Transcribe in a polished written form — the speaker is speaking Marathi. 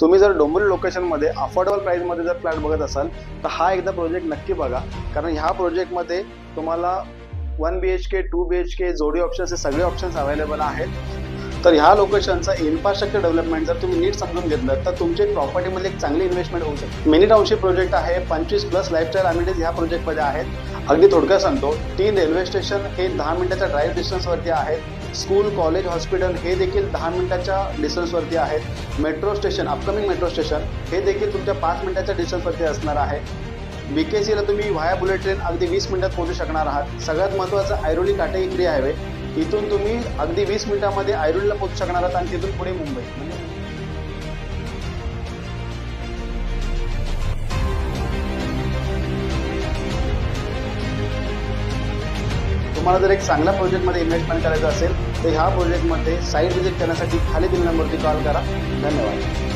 तुम्ही जर डोंबिवली लोकेशनमध्ये अफोर्डेबल प्राईसमध्ये जर फ्लॅट बघत असाल तर हा एकदा प्रोजेक्ट नक्की बघा, कारण ह्या प्रोजेक्टमध्ये तुम्हाला 1 BHK 2 BHK जोडी ऑप्शन्स हे सगळे ऑप्शन्स अवेलेबल आहेत. तर ह्या लोकेशनचा इन्फ्रास्ट्रक्चर डेव्हलपमेंट जर तुम्ही नीट समजून घेतलं तर तुमच्या प्रॉपर्टीमध्ये एक चांगली इन्व्हेस्टमेंट होऊ शकते. मिनी टाउनशिप प्रोजेक्ट आहे. 25+ लाईफस्टाईल अमेनिटीज ह्या प्रोजेक्टमध्ये आहेत. अगदी थोडक्यात सांगतो, 3 रेल्वे स्टेशन हे 10 मिनिटाच्या ड्राईव्ह डिस्टन्सवरती आहेत. स्कूल, कॉलेज, हॉस्पिटल हे देखील 10 मिनिटाच्या डिस्टन्सवरती आहेत. Metro station, upcoming metro station हे देखील तुमच्या 5 मिनिटाच्या डिस्टन्सवरती असणार आहे. BKC ला तुम्ही व्हाया बुलेट ट्रेन अगदी 20 मिनिटात पोहोचू शकणार आहात. सगळ्यात महत्त्वाचं ऐरोली काटेकी फ्री हायवे, इथून तुम्ही अगदी 20 मिनिटांमध्ये ऐरोलीला पोहोचू शकणार आहात आणि तिथून पुढे मुंबई. तुम्हाला जर एक चांगल्या प्रोजेक्टमध्ये इन्व्हेस्टमेंट करायचं असेल तर ह्या प्रोजेक्टमध्ये साईट व्हिजिट करण्यासाठी खाली दिलेल्या नंबरवरती कॉल करा. धन्यवाद.